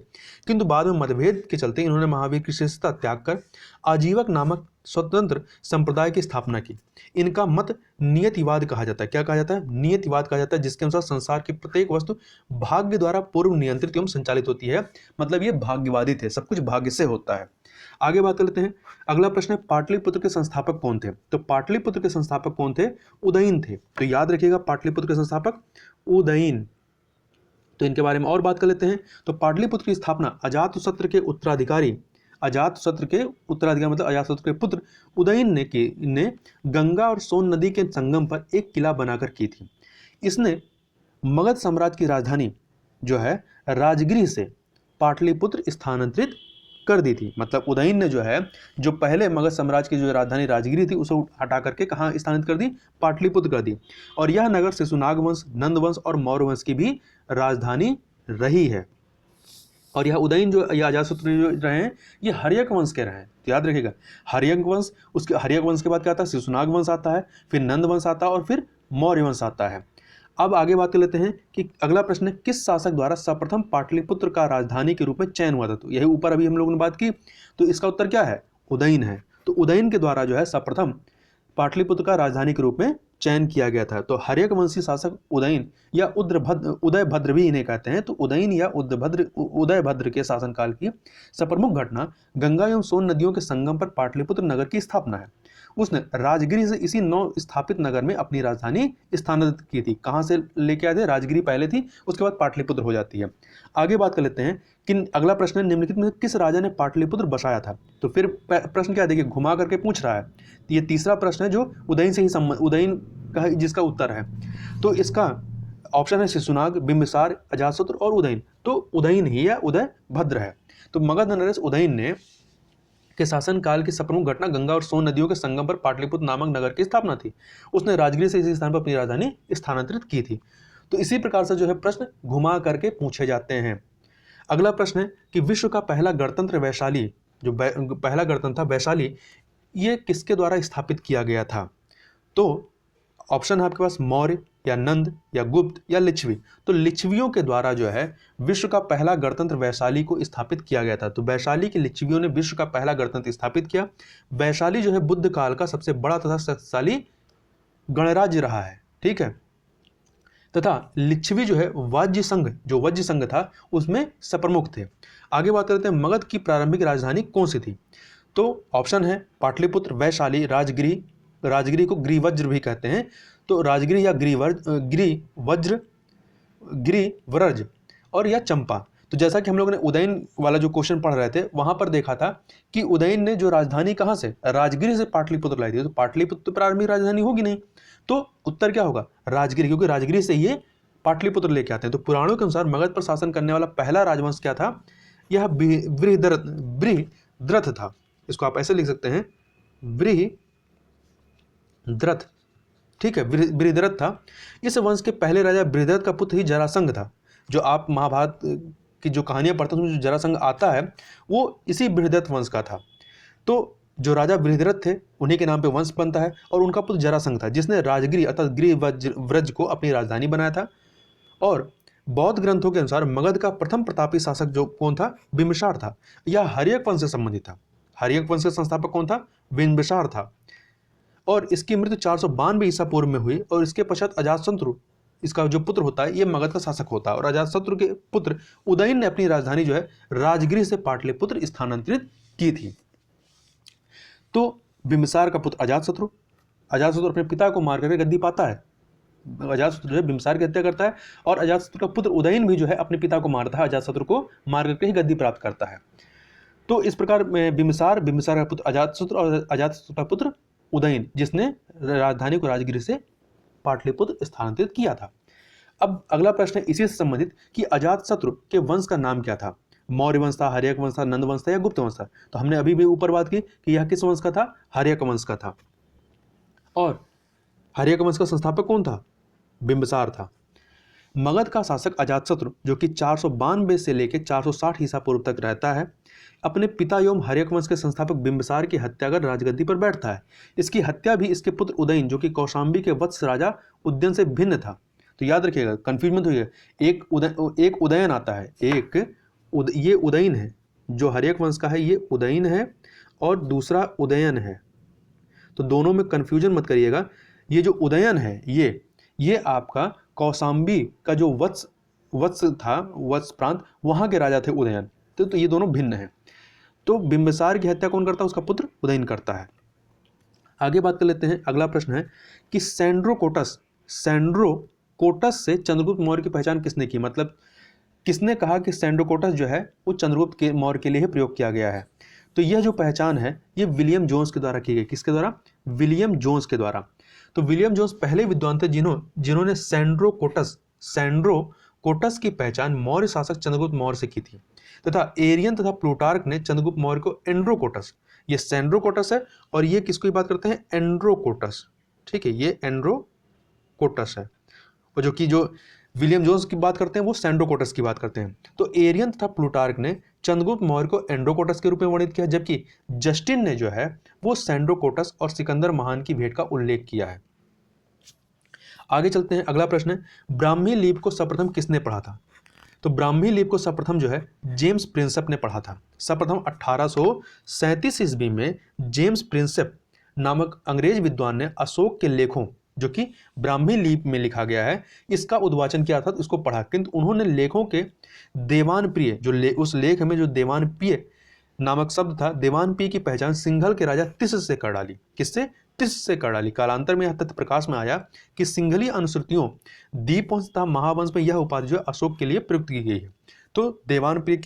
किंतु बाद में मतभेद के चलते इन्होंने महावीर की शिष्यता त्याग कर आजीवक नामक स्वतंत्र संप्रदाय की स्थापना की। इनका मत नियतिवाद कहा जाता है। क्या कहा जाता है? नियतिवाद कहा जाता है, जिसके अनुसार संसार की प्रत्येक वस्तु भाग्य द्वारा पूर्व नियंत्रित एवं संचालित होती है। मतलब ये भाग्यवादी थे, सब कुछ भाग्य से होता है। आगे बात कर लेते हैं, अगला प्रश्न है पाटलिपुत्र के संस्थापक कौन थे? तो पाटलिपुत्र के संस्थापक कौन थे? उदयन थे। तो याद रखिएगा, पाटलिपुत्र के संस्थापक उदयन। तो इनके बारे में और बात कर लेते हैं। तो पाटलिपुत्र की स्थापना अजातशत्रु के उत्तराधिकारी मतलब अजातशत्रु के पुत्र उदयन ने गंगा और सोन नदी के संगम पर एक किला बनाकर की थी। इसने मगध साम्राज्य की राजधानी जो है राजगृह से पाटलिपुत्र स्थानांतरित कर दी थी। मतलब उदयन ने जो पहले मगध साम्राज्य की जो राजधानी राजगिरी थी उसे हटा करके कहाँ स्थानांतरित कर दी? पाटलिपुत्र कर दी। और यह नगर शिशुनाग वंश, नंद वंश और मौर्य वंश की भी राजधानी रही है। और यह उदयन जो या अजातशत्रु जो रहे हैं ये हर्यक वंश के रहे हैं। तो याद रखिएगा, हर्यक वंश के बाद क्या आता है? शिशुनाग वंश आता है, फिर नंद वंश आता है और फिर मौर्य वंश आता है। अब आगे बात कर लेते हैं कि अगला प्रश्न है, किस शासक द्वारा सर्वप्रथम पाटलिपुत्र का राजधानी के रूप में चयन हुआ था? तो यही ऊपर अभी हम लोगों ने बात की, तो इसका उत्तर क्या है? उदयन है। तो उदयन के द्वारा जो है सर्वप्रथम पाटलिपुत्र का राजधानी के रूप में चयन किया गया था। तो हर्यक वंशी शासक उदयन या उदयभद्र भी इन्हें कहते हैं। तो उदयन या उदयभद्र के शासनकाल की सप्रमुख घटना गंगा एवं सोन नदियों के संगम पर पाटलिपुत्र नगर की स्थापना है। उसने राजगिरी से इसी नव स्थापित नगर में अपनी राजधानी स्थानांतरित की थी। कहां से लेके आए थे? राजगिरी पहले थी, उसके बाद पाटलिपुत्र हो जाती है। आगे बात कर लेते हैं कि अगला प्रश्न है, निम्नलिखित में किस राजा ने पाटलिपुत्र बसाया था? तो फिर प्रश्न क्या, देखिए घुमा करके पूछ रहा है। तो ये तीसरा प्रश्न है जो उदयन से ही उदयन का जिसका उत्तर है। तो इसका ऑप्शन है शिशुनाग, बिंबिसार, अजातशत्रु और उदयन। तो उदयन ही या उदयभद्र है। तो मगध नरेश उदयन ने के शासनकाल की प्रमुख घटना गंगा और सोन नदियों के संगम पर पाटलिपुत्र नामक नगर की स्थापना थी। उसने राजगिरी से इसी स्थान पर अपनी राजधानी स्थानांतरित की थी। तो इसी प्रकार से जो है प्रश्न घुमा करके पूछे जाते हैं। अगला प्रश्न है कि विश्व का पहला गणतंत्र वैशाली, जो पहला गणतंत्र था वैशाली, ये किसके द्वारा स्थापित किया गया था? तो ऑप्शन है आपके पास मौर्य या नंद या गुप्त या लिच्छवी। तो लिच्छवियों के द्वारा जो है विश्व का पहला गणतंत्र वैशाली को स्थापित किया गया था। तो वैशाली के लिच्छवियों ने विश्व का पहला गणतंत्र स्थापित किया। वैशाली जो है बुद्ध काल का सबसे बड़ा तथा शक्तिशाली गणराज्य रहा है, ठीक है। तथा लिच्छवी जो है वाज्य संघ था उसमें सप्रमुख थे। आगे बात करते हैं मगध की प्रारंभिक राजधानी कौन सी थी? तो ऑप्शन है पाटलिपुत्र, वैशाली, राजगिरी को गिरिवज्र भी कहते हैं। तो राजगिरी या गिरिव्रज और या चंपा। तो जैसा कि हम लोगों ने उदयन वाला जो क्वेश्चन पढ़ रहे थे वहां पर देखा था कि उदयन ने जो राजधानी कहां से, राजगिरी से पाटलिपुत्र लाई थी। तो पाटलिपुत्र तो प्रारंभिक राजधानी होगी नहीं, तो उत्तर क्या होगा? राजगिरी, क्योंकि राजगिरी से ये पाटलिपुत्र लेके आते हैं। तो पुराणों के अनुसार मगध पर शासन करने वाला पहला राजवंश क्या था? यह बृहद्रथ था। इसको आप ऐसे लिख सकते हैं, बृहद्रथ, ठीक है, बृहद्रथ था। इस वंश के पहले राजा बृहद्रथ का पुत्र ही जरासंध था। जो आप महाभारत की जो कहानियां पढ़ते हैं उसमें जो जरासंध आता है वो इसी बृहद्रथ वंश का था। तो जो राजा बृहद्रथ थे उन्हीं के नाम पे वंश बनता है और उनका पुत्र जरासंध था जिसने राजगिरी अर्थात गिरिव्रज को अपनी राजधानी बनाया था। और बौद्ध ग्रंथों के अनुसार मगध का प्रथम प्रतापी शासक जो कौन था, बिंबिसार था। यह हर्यक वंश से संबंधित था। हर्यक वंश का संस्थापक कौन था, बिंबिसार था। और इसकी मृत्यु 492 ईसा पूर्व में हुई और इसके पश्चात अजातशत्रु इसका जो पुत्र होता है ये मगध का शासक होता है। और अजातशत्रु के पुत्र उदयन ने अपनी राजधानी जो है राजगृह से पाटलिपुत्र स्थानांतरित की थी। तो बिंबिसार का पुत्र अजातशत्रु, अजातशत्रु अपने पिता को मार करके गद्दी पाता है। अजातशत्रु जो है बिंबिसार की हत्या करता है और अजातशत्रु का पुत्र उदयन भी जो है अपने पिता को मारता है, अजातशत्रु को मार करके ही गद्दी प्राप्त करता है। तो इस प्रकार बिंबिसार का पुत्र अजातशत्रु और अजातशत्रु का पुत्र उदयन, जिसने राजधानी को राजगृह से पाटलिपुत्र स्थानांतरित किया था। अब अगला प्रश्न है इसी से संबंधित कि अजातशत्रु के वंश का नाम क्या था। मौर्य वंश था, हर्यक वंश था, नंद वंश था या गुप्त वंश था। तो हमने अभी भी ऊपर बात की कि यह किस वंश का था, हर्यक वंश का था। और हर्यक वंश का संस्थापक कौन था, बिंबिसार था। मगध का शासक अजातशत्रु जो कि 492 से लेकर 460 ईसा पूर्व तक रहता है, अपने पिता एवं हर्यक वंश के संस्थापक बिंबिसार की हत्या कर राजगद्दी पर बैठता है। इसकी हत्या भी इसके पुत्र उदयन जो कि कौशांबी के वत्स राजा उद्यन से भिन्न था। तो याद रखिएगा, कंफ्यूज मत होइएगा, एक उदयन आता है, ये उदयन है जो हर्यक वंश का है, ये उदयन है और दूसरा उदयन है। तो दोनों में कंफ्यूजन मत करिएगा। ये जो उदयन है ये आपका कौशांबी का जो वत्स था, वत्स प्रांत, वहां के राजा थे उदयन। तो ये दोनों भिन्न हैं। तो बिंबिसार की हत्या कौन करता है, उसका पुत्र उदयन करता है। आगे बात कर लेते हैं। अगला प्रश्न है कि सैंड्रोकोटस से चंद्रगुप्त मौर्य की पहचान किसने की, मतलब किसने कहा कि सैंड्रोकोटस जो है वो चंद्रगुप्त के मौर्य के लिए ही प्रयोग किया गया है। तो यह जो पहचान है ये विलियम जोन्स के द्वारा की गई। किसके द्वारा, विलियम जोन्स के द्वारा। तो विलियम जोन्स पहले विद्वान थे जिन्होंने सैंड्रोकोटस की पहचान मौर्य शासक चंद्रगुप्त मौर्य से की थी, तथा एरियन तथा प्लूटार्क ने चंद्रगुप्त मौर्य को एंड्रोकोटस, ये सैंड्रोकोटस है और ये किसको बात करते हैं, एंड्रोकोटस। ठीक है, ये एंड्रोकोटस है। और जो विलियम जोन्स की बात करते हैं वो सैंड्रोकोटस की बात करते हैं। तो एरियन तथा प्लूटार्क ने चंद्रगुप्त मौर्य को एंड्रोकोटस के रूप में वर्णित किया, जबकि जस्टिन ने जो है वो सैंड्रोकोटस और सिकंदर महान की भेंट का उल्लेख किया है। आगे चलते हैं। अगला प्रश्न है ब्राह्मी लिपि को सर्वप्रथम किसने पढ़ा था। तो ब्राह्मी लिपि को सर्वप्रथम जो है जेम्स प्रिंसेप ने पढ़ा था। सर्वप्रथम 1837 ईस्वी में जेम्स प्रिंसेप नामक अंग्रेज विद्वान ने अशोक के लेखों जो कि ब्राह्मी लिपि में लिखा गया है इसका उद्वाचन किया था, तो इसको पढ़ा। किंतु उन्होंने लेखों के देवानप्रिय उस लेख में जो देवानप्रिय नामक शब्द था, देवानप्रिय की पहचान सिंघल के राजा तिस से कर डाली। किससे, तिस से कर डाली। कालांतर में यह तथ्य प्रकाश में आया कि सिंघली अनुश्रुतियों दीपवंश तथा महावंश में यह उपाधि जो अशोक के लिए प्रयुक्त की गई है। तो देवानप्रिय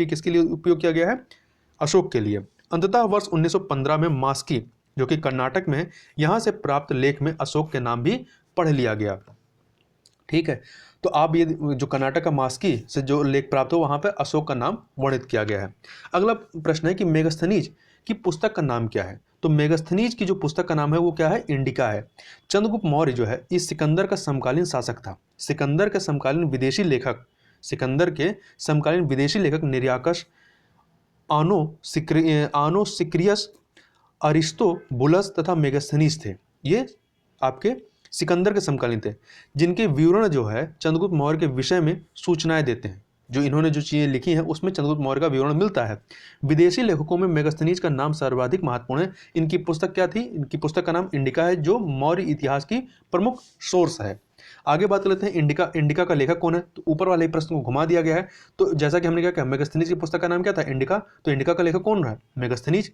किसके लिए उपयोग किया गया है, अशोक के लिए। अंततः वर्ष 1915 में मास्की जो कि कर्नाटक में है, यहां से प्राप्त लेख में अशोक के नाम भी पढ़ लिया गया। ठीक है, तो आप ये जो कर्नाटक का मास्की से जो लेख प्राप्त हो वहां पर अशोक का नाम वर्णित किया गया है। अगला प्रश्न है कि मेगस्थनीज की पुस्तक का नाम क्या है। तो मेगस्थनीज की जो पुस्तक का नाम है वो क्या है, इंडिका है। चंद्रगुप्त मौर्य जो है इस सिकंदर का समकालीन शासक था। सिकंदर के समकालीन विदेशी लेखक निरियाकस, आनोसिक्रियस, अरिस्तोबुलस तथा मेगस्थनीज थे। ये आपके सिकंदर के समकालीन थे, जिनके विवरण जो है चंद्रगुप्त मौर्य के विषय में सूचनाएं देते हैं। जो इन्होंने जो चीज़ें लिखी हैं उसमें चंद्रगुप्त मौर्य का विवरण मिलता है। विदेशी लेखकों में मेगस्थनीज का नाम सर्वाधिक महत्वपूर्ण है। इनकी पुस्तक क्या थी, इनकी पुस्तक का नाम इंडिका है, जो मौर्य इतिहास की प्रमुख सोर्स है। आगे बात कर लेते हैं इंडिका का लेखक कौन है। तो ऊपर वाले प्रश्न को घुमा दिया गया है। तो जैसा कि हमने क्या कहा, मेगस्थनीज की पुस्तक का नाम क्या था, इंडिका। तो इंडिका का लेखक कौन रहा, मेगस्थनीज।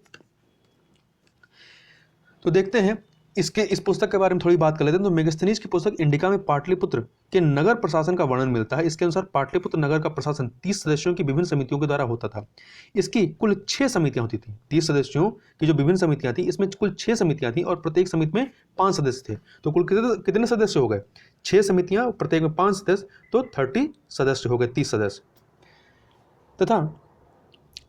तो देखते हैं इस पुस्तक के बारे में थोड़ी बात कर लेते हैं। तो मेगस्थनीज की पुस्तक इंडिका में पाटलिपुत्र के नगर प्रशासन का वर्णन मिलता है। इसके अनुसार पाटलिपुत्र नगर का प्रशासन 30 सदस्यों की विभिन्न समितियों के द्वारा होता था। इसकी कुल 6 समितियां होती थी। 30 सदस्यों की जो विभिन्न समितियां थी, इसमें कुल 6 समितियां थी और प्रत्येक समिति में 5 सदस्य थे। तो कुल कितने सदस्य हो गए, 6 समितियां, प्रत्येक में 5 सदस्य, तो 30 सदस्य हो गए, 30 सदस्य। तथा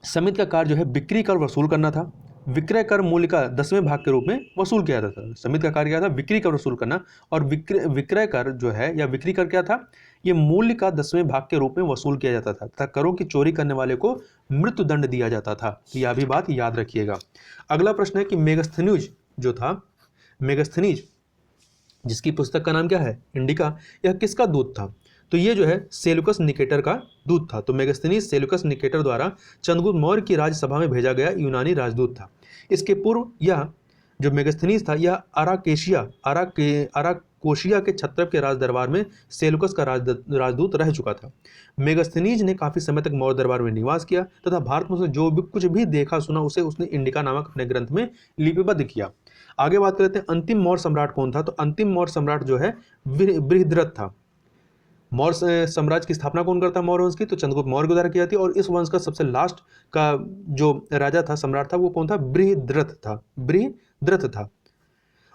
समिति का कार्य जो है बिक्री कर वसूल करना था। विक्रय कर मूल्य का 10वें भाग के रूप में वसूल किया जाता था। समिति का कार्य क्या था, बिक्री कर वसूल करना। और विक्रय कर जो है या बिक्री कर क्या था, ये मूल्य का 10वें भाग के रूप में वसूल किया जाता था तथा करों की चोरी करने वाले को मृत्यु दंड दिया जाता था। तो यह भी बात याद रखिएगा। अगला प्रश्न है कि मेगस्थनीज जो था, मेगस्थनीज जिसकी पुस्तक का नाम क्या है, इंडिका, यह किसका दूत था। तो ये जो है सेल्यूकस निकेटर का दूत था। तो मेगास्थनीज सेल्यूकस निकेटर द्वारा चंद्रगुप्त मौर्य की राज्यसभा में भेजा गया यूनानी राजदूत था। इसके पूर्व यह जो मेगास्थनीज था यह अराकोशिया के छत्रप के राज दरबार में सेल्यूकस का राजदूत रह चुका था। मेगास्थनीज ने काफी समय तक मौर्य दरबार में निवास किया तथा भारत में उसने जो भी कुछ भी देखा सुना उसे उसने इंडिका नामक अपने ग्रंथ में लिपिबद्ध किया। आगे बात करते हैं अंतिम मौर्य सम्राट कौन था। तो अंतिम मौर्य सम्राट जो है बृहद्रथ था। मौर्य साम्राज्य की स्थापना कौन करता है मौर्य वंश की। तो चंद्रगुप्त मौर्य के द्वारा की जाती है। और इस वंश का सबसे लास्ट का जो राजा था सम्राट था वो कौन था, बृहद्रथ था।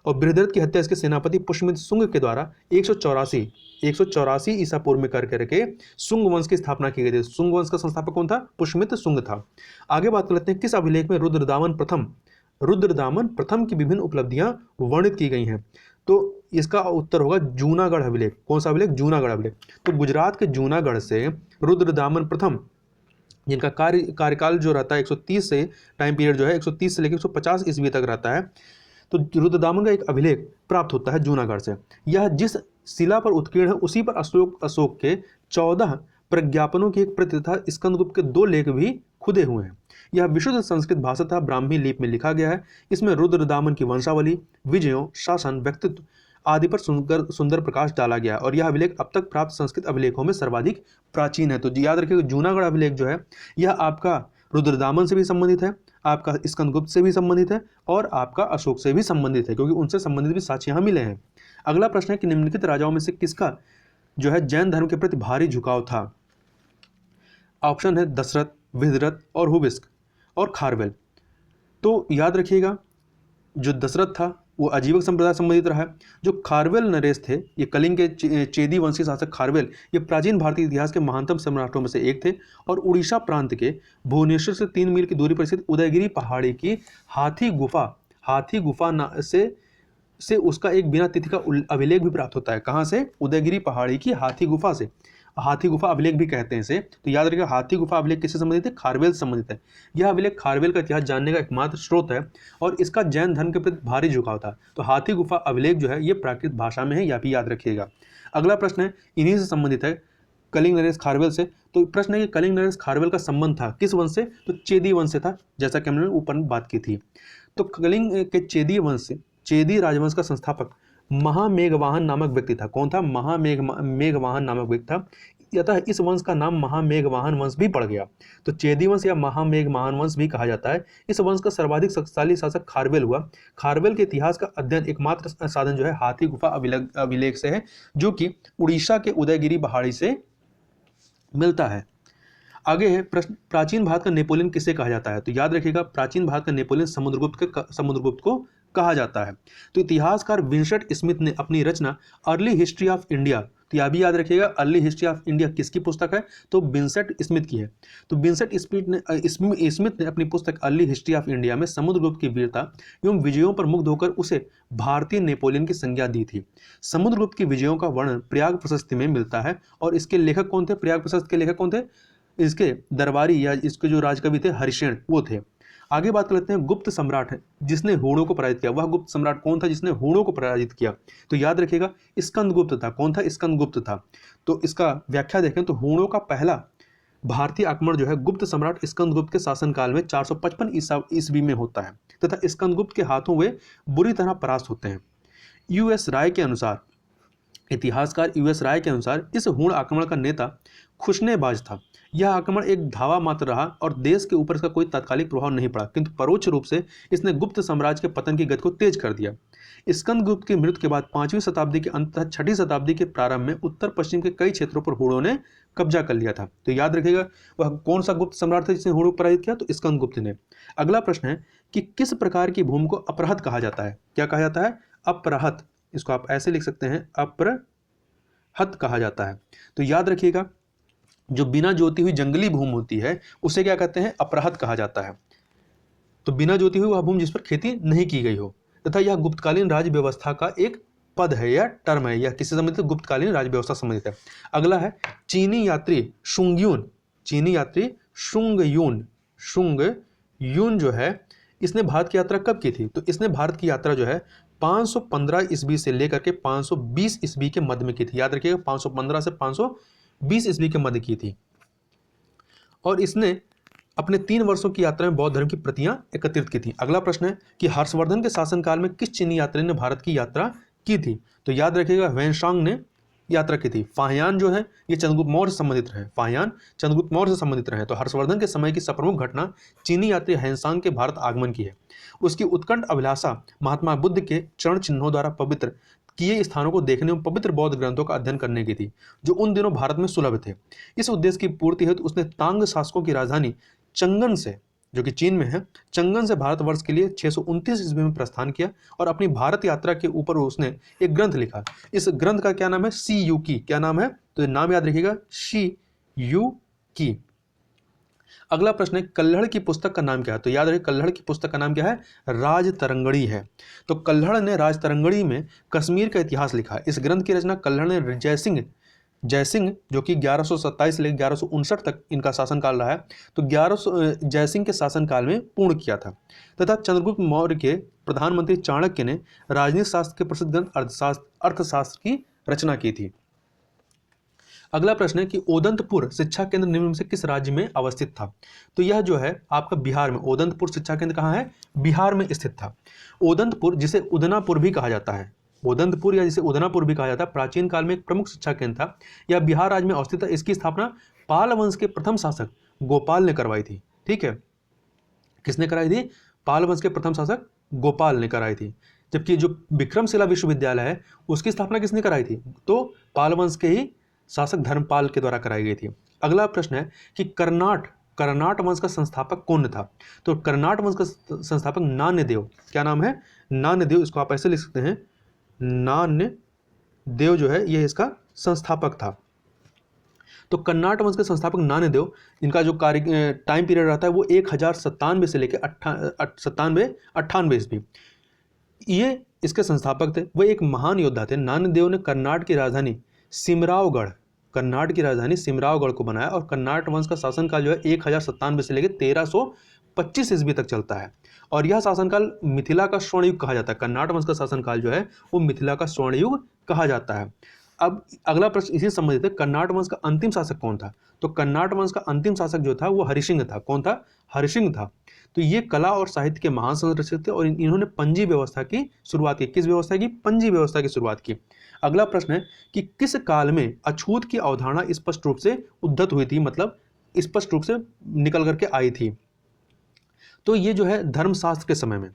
और बृहद्रथ की हत्या इसके सेनापति पुष्यमित्र शुंग के द्वारा 184 ईसा पूर्व में करके शुंग वंश की स्थापना की गई थी। शुंग वंश का संस्थापक कौन था, पुष्यमित्र शुंग था। आगे बात कर लेते हैं किस अभिलेख में रुद्रदामन प्रथम की विभिन्न उपलब्धियां वर्णित की गई हैं। तो इसका उत्तर होगा जूनागढ़ अभिलेख। कौन सा अभिलेख, जूनागढ़ अभिलेख। तो गुजरात के जूनागढ़ से रुद्रदामन प्रथम, जिनका कार्यकाल जो रहता है 130 से टाइम पीरियड जो है 130 से लेकर 150 ईस्वी तक रहता है। तो रुद्रदामन का एक अभिलेख प्राप्त होता है जूनागढ़ से। यह जिस शिला पर उत्कीर्ण है उसी पर अशोक के 14 प्रज्ञापनों की एक प्रति तथा स्कंदगुप्त के 2 लेख भी खुदे हुए हैं। यह विशुद्ध संस्कृत भाषा तथा ब्राह्मी लिपि में लिखा गया है। इसमें रुद्रदामन की वंशावली, विजयों, शासन, व्यक्तित्व आदि पर सुंदर प्रकाश डाला गया और यह अभिलेख अब तक प्राप्त संस्कृत अभिलेखों में सर्वाधिक प्राचीन है। तो याद रखिएगा जूनागढ़ अभिलेख जो है यह आपका रुद्रदामन से भी संबंधित है, आपका स्कंदगुप्त से भी संबंधित है और आपका अशोक से भी संबंधित है, क्योंकि उनसे संबंधित भी साक्ष्य यहाँ मिले हैं। अगला प्रश्न है कि निम्नलिखित राजाओं में से किसका जो है जैन धर्म के प्रति भारी झुकाव था। ऑप्शन है दशरथ, बृहद्रथ और हुबिस्क और खारवेल। तो याद रखिएगा जो दशरथ था वो आजीवक संप्रदाय संबंधित रहा है। जो खारवेल नरेश थे, ये कलिंग के चेदी वंशी शासक खारवेल, ये प्राचीन भारतीय इतिहास के महानतम सम्राटों में से एक थे और उड़ीसा प्रांत के भुवनेश्वर से 3 मील की दूरी पर स्थित उदयगिरी पहाड़ी की हाथी गुफा से उसका एक बिना तिथि का अभिलेख भी प्राप्त होता है। कहाँ से, उदयगिरी पहाड़ी की हाथी गुफा से। हाथी गुफा अभिलेख भी कहते हैं इसे। तो याद रखिएगा हाथी गुफा अभिलेख किससे संबंधित है, खारवेल से संबंधित है। यह अभिलेख खारवेल का इतिहास जानने का एकमात्र स्रोत है और इसका जैन धर्म के प्रति भारी झुकाव था। तो हाथी गुफा अभिलेख जो है ये प्राकृत भाषा में है, यह भी याद रखिएगा। अगला प्रश्न है इन्हीं से संबंधित है, कलिंग नरेश खारवेल से। तो प्रश्न है कि कलिंग नरेश खारवेल का संबंध था किस वंश से, तो चेदी वंश से था, जैसा कि हमने ऊपर बात की थी। तो कलिंग के चेदी वंश से, चेदी राजवंश का संस्थापक महामेघवाहन नामक व्यक्ति था। कौन था, मेघवाहन नामक व्यक्ति था। अतः इस वंश का नाम महामेघवाहन वंश भी पड़ गया। तो चेदी वंश या महामेघवाहन वंश भी कहा जाता है। इस वंश का सर्वाधिक शक्तिशाली शासक खारवेल हुआ। खारवेल के इतिहास का अध्ययन एकमात्र साधन जो है हाथी गुफा अभिलेख से है, जो कि उड़ीसा के उदयगिरी पहाड़ी से मिलता है। आगे है प्रश्न, प्राचीन भारत का नेपोलियन किसे कहा जाता है। तो याद रखिएगा प्राचीन भारत का नेपोलियन समुद्रगुप्त को कहा जाता है। तो इतिहासकार विंसेंट स्मिथ ने अपनी रचना अर्ली हिस्ट्री ऑफ इंडिया, तो यह भी याद रखिएगा अर्ली हिस्ट्री ऑफ इंडिया किसकी पुस्तक है, तो विंसेंट स्मिथ की है। तो विंसेंट स्मिथ ने अपनी पुस्तक अर्ली हिस्ट्री ऑफ इंडिया में समुद्रगुप्त की वीरता एवं विजयों पर मुग्ध होकर उसे भारतीय नेपोलियन की संज्ञा दी थी। समुद्रगुप्त की विजयों का वर्णन प्रयाग प्रशस्ति में मिलता है और इसके लेखक कौन थे, प्रयाग प्रशस्ति के लेखक कौन थे, इसके दरबारी या इसके जो राजकवि थे हरिशेन, वो थे। आगे बात कर लेते हैं गुप्त सम्राट है जिसने हूणों को पराजित किया। वह गुप्त सम्राट कौन था जिसने हूणों को पराजित किया, तो याद रखिएगा स्कंदगुप्त था। कौन था, स्कंदगुप्त था। तो इसका व्याख्या देखें तो हूणों का पहला भारतीय आक्रमण जो है गुप्त सम्राट स्कंदगुप्त के शासनकाल में 455 ईस्वी में होता है तथा स्कंदगुप्त के हाथों वे बुरी तरह परास्त होते हैं। यूएस राय के अनुसार, इतिहासकार यूएस राय के अनुसार इस हूण आक्रमण का नेता खुशनेबाज था। यह आक्रमण एक धावा मात्र रहा और देश के ऊपर इसका कोई तात्कालिक प्रभाव नहीं पड़ा, किंतु परोक्ष रूप से इसने गुप्त साम्राज्य के पतन की गति को तेज कर दिया। स्कंदगुप्त की मृत्यु के बाद 5वीं शताब्दी के अंत तथा 6वीं शताब्दी के प्रारंभ में उत्तर पश्चिम के कई क्षेत्रों पर हूणों ने कब्जा कर लिया था। तो याद रखिएगा वह कौन सा गुप्त सम्राट था जिसने हूणों को पराजित किया, तो स्कंदगुप्त ने। अगला प्रश्न है कि किस प्रकार की भूमि को अपरहत कहा जाता है। क्या कहा जाता है, अपरहत। इसको आप ऐसे लिख सकते हैं, अपरहत कहा जाता है। तो याद रखिएगा जो बिना जोती हुई जंगली भूमि होती है उसे क्या कहते हैं, अपरहत कहा जाता है। तो बिना जोती हुई वह भूमि जिस पर खेती नहीं की गई हो, तथा यह गुप्तकालीन राज्य व्यवस्था का एक पद है या टर्म है, यह किससे संबंधित है, गुप्तकालीन राज्य व्यवस्था संबंधित है। अगला है चीनी यात्री शुंगयून। चीनी यात्री शुंगयून जो है इसने भारत की यात्रा कब की थी, तो इसने भारत की यात्रा जो है 515 ईस्वी से लेकर के 520 ईस्वी के मध्य में की थी। याद रखिएगा 515 से 520 ईस्वी के मध्य की थी। और इसने अपने 3 वर्षों की यात्रा में बौद्ध धर्म की प्रतियां एकत्रित की थी। अगला प्रश्न है कि हर्षवर्धन के शासनकाल में किस चीनी यात्री ने भारत की यात्रा की थी? तो याद रखिएगा ह्वेनसांग ने यात्रा की थी। फाहियान जो है ये चंद्रगुप्त मौर्य से संबंधित रहे। फाहियान चंद्रगुप्त मौर्य से संबंधित रहे। तो हर्षवर्धन के समय की प्रमुख घटना चीनी यात्री ह्वेनसांग के भारत आगमन की है। उसकी उत्कंठ अभिलाषा महात्मा बुद्ध के चरण चिन्हों द्वारा पवित्र किए स्थानों को देखने और पवित्र बौद्ध ग्रंथों का अध्ययन करने की थी, जो उन दिनों भारत में सुलभ थे। इस उद्देश्य की पूर्ति हेतु उसने तांग शासकों की राजधानी चंगन से, जो कि चीन में है, चंगन से भारतवर्ष के लिए 629 ईस्वी में प्रस्थान किया और अपनी भारत यात्रा के ऊपर उसने एक ग्रंथ लिखा। इस ग्रंथ का क्या नाम है? सी यू की। क्या नाम है? तो नाम याद रखिएगा, शी यू की। अगला प्रश्न है कल्हड़ की पुस्तक का नाम क्या है? तो याद रखिए कल्हड़ की पुस्तक का नाम क्या है? राजतरंगड़ी है। तो कल्हड़ ने राजतरंगड़ी में कश्मीर का इतिहास लिखा। इस ग्रंथ की रचना कल्हड़ ने जयसिंह जो कि 1127 से 1159 तक इनका शासनकाल रहा है, तो जयसिंह के शासनकाल में पूर्ण किया था। तथा चंद्रगुप्त मौर्य के प्रधानमंत्री चाणक्य ने राजनीति शास्त्र के प्रसिद्ध ग्रंथ अर्थशास्त्र की रचना की थी। अगला प्रश्न है कि ओदंतपुर शिक्षा केंद्र निम्न में से किस राज्य में अवस्थित था? तो यह जो है आपका बिहार में, ओदंतपुर शिक्षा केंद्र कहाँ है? बिहार में स्थित था। ओदंतपुर जिसे उदनापुर भी कहा जाता है, ओदंतपुर या जिसे उदनापुर भी कहा जाता है, प्राचीन काल में एक प्रमुख शिक्षा केंद्र था। यह बिहार राज्य में अवस्थित है। इसकी स्थापना पाल वंश के प्रथम शासक गोपाल ने करवाई थी। ठीक है, किसने कराई थी? पाल वंश के प्रथम शासक गोपाल ने कराई थी। जबकि जो विक्रमशिला विश्वविद्यालय है उसकी स्थापना किसने कराई थी? तो पाल वंश के ही शासक धर्मपाल के द्वारा कराई गई थी। अगला प्रश्न है कि कर्नाट वंश का संस्थापक कौन था? तो कर्नाट वंश का संस्थापक नान्यदेव। क्या नाम है? नान्यदेव। इसको आप ऐसे लिख सकते हैं, नान्यदेव जो है ये इसका संस्थापक था। तो कर्नाट वंश के संस्थापक नान्यदेव, इनका जो कार्य टाइम पीरियड रहता है वो 1097 से लेकर 98 ईस्वी, ये इसके संस्थापक थे। वह एक महान योद्धा थे। नान्यदेव ने कर्नाट की राजधानी सिमरावगढ़ को बनाया और कर्नाट वंश का शासनकाल जो है 1097 से लेकर 1325 ईस्वी तक चलता है। और यह शासनकाल मिथिला का स्वर्ण युग कहा जाता है। कर्नाट वंश का शासनकाल जो है वो मिथिला का स्वर्ण युग कहा जाता है। अब अगला प्रश्न इसी से संबंधित है, कर्नाट वंश का अंतिम शासक कौन था? तो कर्नाट वंश का अंतिम शासक जो था वो हरिसिंह था। कौन था? हरिसिंह था। तो ये कला और साहित्य के महान संरक्षक थे और इन्होंने पंजी व्यवस्था की शुरुआत की। किस व्यवस्था की? पंजी व्यवस्था की शुरुआत की। अगला प्रश्न है कि किस काल में अछूत की अवधारणा स्पष्ट रूप से उद्धत हुई थी, मतलब स्पष्ट रूप से निकल करके आई थी? तो ये जो है धर्मशास्त्र के समय में।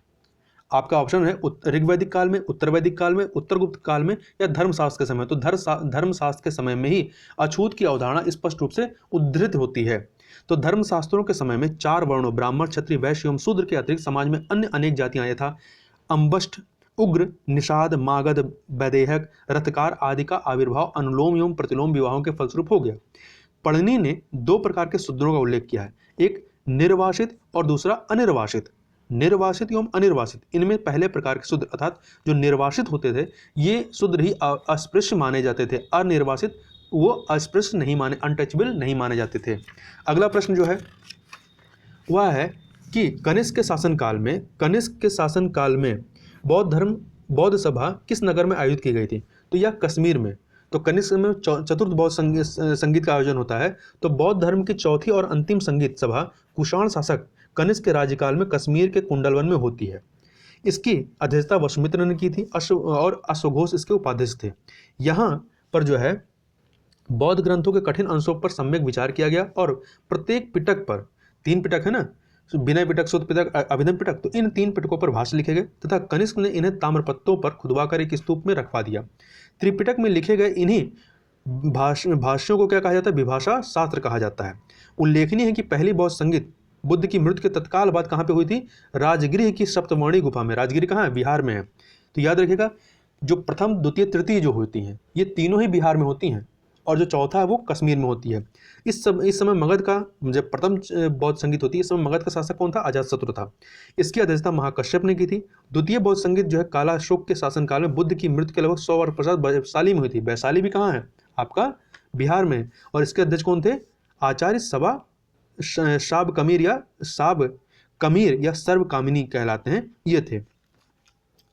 आपका ऑप्शन है ऋग्वैदिक काल में, उत्तर वैदिक काल में, उत्तर गुप्त काल में या धर्मशास्त्र के समय। तो धर्मशास्त्र के समय में ही अछूत की अवधारणा स्पष्ट रूप से उद्धृत होती है। तो धर्मशास्त्रों के समय में 4 वर्णों ब्राह्मण, क्षत्रिय, वैश्य एवं शूद्र के अतिरिक्त समाज में अन्य अनेक जातियां यथा अंबष्ठ, उग्र, निषाद, मागध, वैदेहक, रथकार आदि का आविर्भाव अनुलोम एवं प्रतिलोम विवाहों के फलस्वरूप हो गया। पढ़नी ने 2 प्रकार के शूद्रों का उल्लेख किया है, एक निर्वासित और दूसरा अनिर्वासित। निर्वासित एवं अनिर्वासित, इनमें पहले प्रकार के शूद्र अर्थात जो निर्वासित होते थे ये शूद्र ही अस्पृश्य माने जाते थे। अनिर्वासित वो अस्पृश्य नहीं माने, अनटचेबल नहीं माने जाते थे। अगला प्रश्न जो है वह है कि कनिष्क के शासनकाल में बौद्ध सभा किस नगर में आयोजित की गई थी? तो यह कश्मीर में। तो कनिष्क में चतुर्थ बौद्ध संगीत का आयोजन होता है। तो बौद्ध धर्म की चौथी और अंतिम संगीत सभा कुषाण शासक कनिष्क के राज्यकाल में कश्मीर के कुंडलवन में होती है। इसकी अध्यक्षता वसुमित्र ने की थी और अश्वघोष इसके उपाध्यक्ष थे। यहाँ पर जो है बौद्ध ग्रंथों के कठिन अंशों पर सम्यक विचार किया गया और प्रत्येक पिटक पर, 3 पिटक है ना, विनय पिटक, सुत्त पिटक, अभिधम पिटक, तो इन 3 पिटकों पर भाष्य लिखे गए तथा कनिष्क ने इन्हें ताम्रपत्रों पर खुदवाकर एक स्तूप में रखवा दिया। त्रिपिटक में लिखे गए इन्हीं भाष्यों को क्या कहा जाता है? विभाषा शास्त्र कहा जाता है। उल्लेखनीय है कि पहली बौद्ध संगीत बुद्ध की मृत्यु के तत्काल बाद कहाँ पे हुई थी? राजगृह की सप्तवर्णी गुफा में। राजगृह कहाँ है? बिहार में है। तो याद रखिएगा जो प्रथम, द्वितीय, तृतीय जो होती हैं ये तीनों ही बिहार में होती हैं और जो चौथा है वो कश्मीर में होती है। इस समय मगध का, जब प्रथम बौद्ध संगीत होती है इस समय मगध का शासक कौन था? अजातशत्रु था। इसकी अध्यक्षता महाकश्यप ने की थी। द्वितीय बौद्ध संगीत जो है कालाशोक के शासनकाल में बुद्ध की मृत्यु के लगभग 100 वर्ष पश्चात वैशाली में हुई थी। वैशाली भी कहाँ है? आपका बिहार में। और इसके अध्यक्ष कौन थे? आचार्य शाब कमीर या सर्व कामिनी कहलाते हैं, ये थे।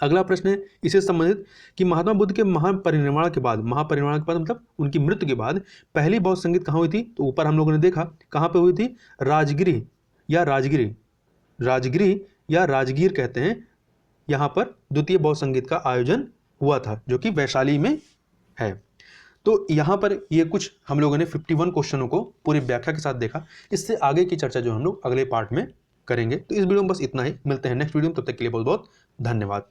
अगला प्रश्न है इससे संबंधित कि महात्मा बुद्ध के महापरिनिर्वाण के बाद मतलब उनकी मृत्यु के बाद पहली बौद्ध संगीत कहाँ हुई थी? तो ऊपर हम लोगों ने देखा कहाँ पे हुई थी, राजगिरी या राजगीर कहते हैं, यहाँ पर द्वितीय बौद्ध संगीत का आयोजन हुआ था जो कि वैशाली में है। तो यहाँ पर ये कुछ हम लोगों ने 51 क्वेश्चनों को पूरी व्याख्या के साथ देखा। इससे आगे की चर्चा जो हम लोग अगले पार्ट में करेंगे। तो इस वीडियो में बस इतना ही, मिलते हैं नेक्स्ट वीडियो में, तब तक के लिए बहुत बहुत धन्यवाद।